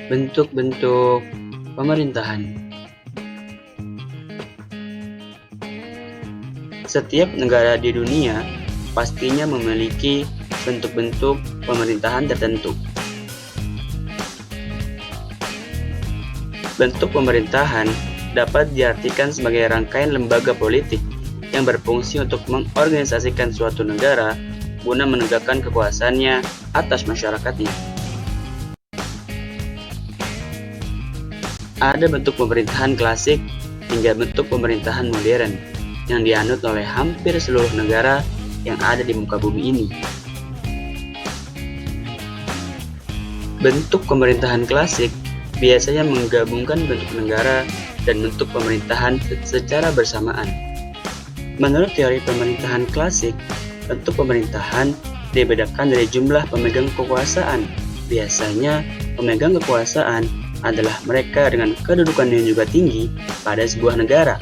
Bentuk-bentuk pemerintahan. Setiap negara di dunia pastinya memiliki bentuk-bentuk pemerintahan tertentu. Bentuk pemerintahan dapat diartikan sebagai rangkaian lembaga politik yang berfungsi untuk mengorganisasikan suatu negara guna menegakkan kekuasaannya atas masyarakatnya. Ada bentuk pemerintahan klasik hingga bentuk pemerintahan modern yang dianut oleh hampir seluruh negara yang ada di muka bumi ini. Bentuk pemerintahan klasik biasanya menggabungkan bentuk negara dan bentuk pemerintahan secara bersamaan. Menurut teori pemerintahan klasik, bentuk pemerintahan dibedakan dari jumlah pemegang kekuasaan. Biasanya, pemegang kekuasaan adalah mereka dengan kedudukan yang juga tinggi pada sebuah negara.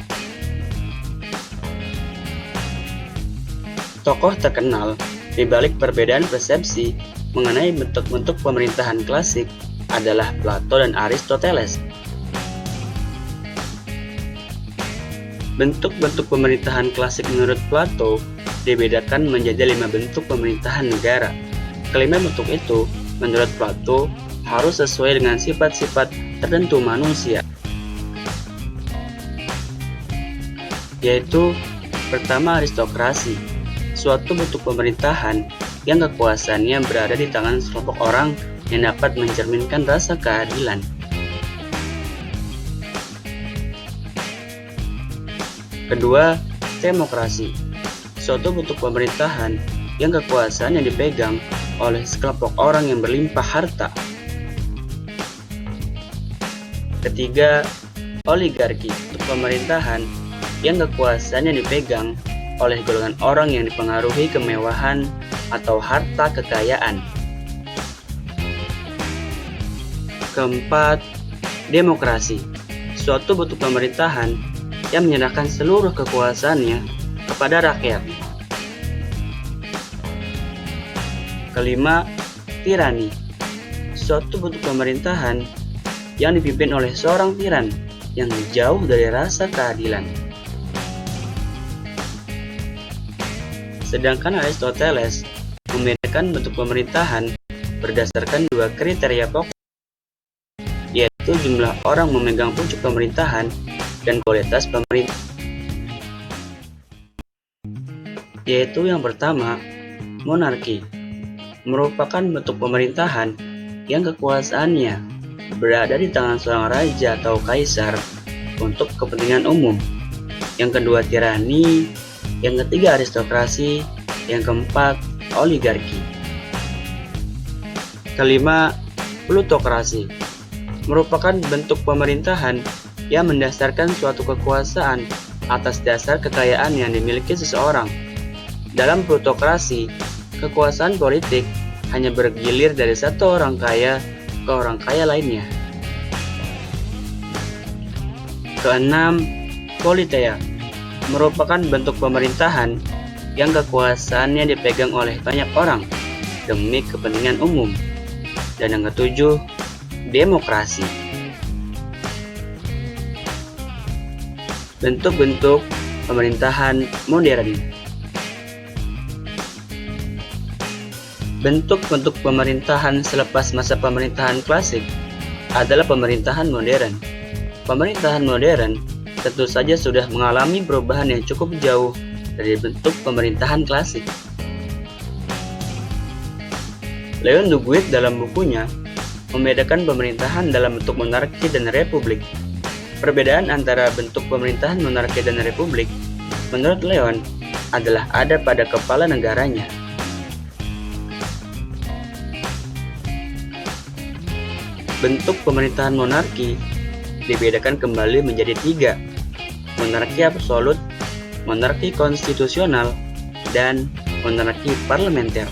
Tokoh terkenal di balik perbedaan persepsi mengenai bentuk-bentuk pemerintahan klasik adalah Plato dan Aristoteles. Bentuk-bentuk pemerintahan klasik menurut Plato dibedakan menjadi 5 bentuk pemerintahan negara. Kelima bentuk itu, menurut Plato, harus sesuai dengan sifat-sifat tertentu manusia, yaitu pertama aristokrasi, suatu bentuk pemerintahan yang kekuasaannya berada di tangan sekelompok orang yang dapat mencerminkan rasa keadilan. Kedua, demokrasi, suatu bentuk pemerintahan yang kekuasaannya dipegang oleh sekelompok orang yang berlimpah harta. Ketiga, oligarki, bentuk pemerintahan yang kekuasaannya dipegang oleh golongan orang yang dipengaruhi kemewahan atau harta kekayaan. Keempat, demokrasi, suatu bentuk pemerintahan yang menyerahkan seluruh kekuasaannya kepada rakyat. Kelima, tirani, suatu bentuk pemerintahan yang dipimpin oleh seorang tiran yang jauh dari rasa keadilan. Sedangkan Aristoteles membedakan bentuk pemerintahan berdasarkan 2 kriteria pokok, yaitu jumlah orang memegang pucuk pemerintahan dan kualitas pemerintah. Yaitu yang pertama, monarki, merupakan bentuk pemerintahan yang kekuasaannya berada di tangan seorang raja atau kaisar untuk kepentingan umum. Yang kedua, tirani. Yang ketiga, aristokrasi. Yang keempat, oligarki. Kelima, plutokrasi, merupakan bentuk pemerintahan yang mendasarkan suatu kekuasaan atas dasar kekayaan yang dimiliki seseorang. Dalam plutokrasi, kekuasaan politik hanya bergilir dari satu orang kaya ke orang kaya lainnya. Keenam, politeia, merupakan bentuk pemerintahan yang kekuasaannya dipegang oleh banyak orang demi kepentingan umum. Dan yang ketujuh, demokrasi. Bentuk-bentuk pemerintahan modern. Bentuk-bentuk pemerintahan selepas masa pemerintahan klasik adalah pemerintahan modern. Pemerintahan modern tentu saja sudah mengalami perubahan yang cukup jauh dari bentuk pemerintahan klasik. Leon Duguid dalam bukunya membedakan pemerintahan dalam bentuk monarki dan republik. Perbedaan antara bentuk pemerintahan monarki dan republik, menurut Leon, adalah ada pada kepala negaranya. Bentuk pemerintahan monarki dibedakan kembali menjadi 3, monarki absolut, monarki konstitusional, dan monarki parlementer.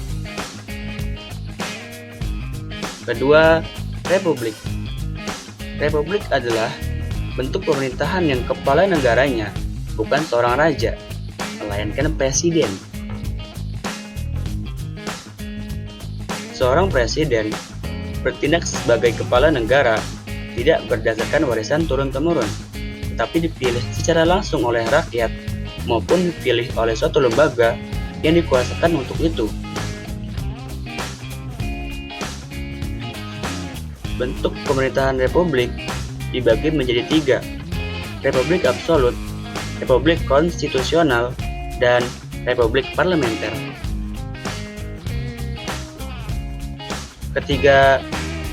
Kedua, republik. Republik adalah bentuk pemerintahan yang kepala negaranya bukan seorang raja, melainkan presiden. Seorang presiden bertindak sebagai kepala negara tidak berdasarkan warisan turun-temurun, tetapi dipilih secara langsung oleh rakyat maupun dipilih oleh suatu lembaga yang dikuasakan untuk itu. Bentuk pemerintahan republik dibagi menjadi 3, republik absolut, republik konstitusional, dan republik parlementer. Ketiga,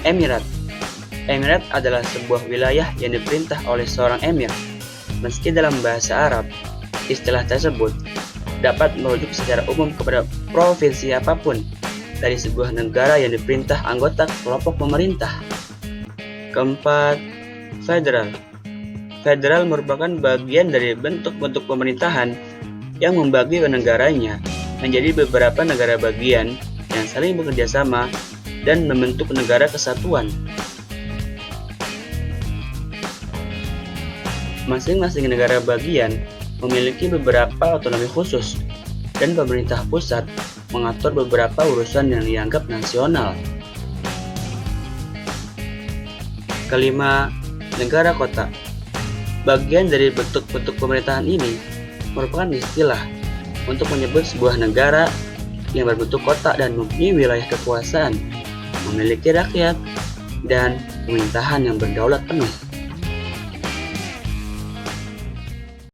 emirat. Emirat adalah sebuah wilayah yang diperintah oleh seorang emir. Meski dalam bahasa Arab, istilah tersebut dapat merujuk secara umum kepada provinsi apapun dari sebuah negara yang diperintah anggota kelompok pemerintah. Keempat, federal. Federal merupakan bagian dari bentuk-bentuk pemerintahan yang membagi negaranya menjadi beberapa negara bagian yang saling bekerja sama dan membentuk negara kesatuan. Masing-masing negara bagian memiliki beberapa otonomi khusus, dan pemerintah pusat mengatur beberapa urusan yang dianggap nasional. Kelima, negara kota. Bagian dari bentuk-bentuk pemerintahan ini merupakan istilah untuk menyebut sebuah negara yang berbentuk kota dan mempunyai wilayah kekuasaan, memiliki rakyat, dan pemerintahan yang berdaulat penuh.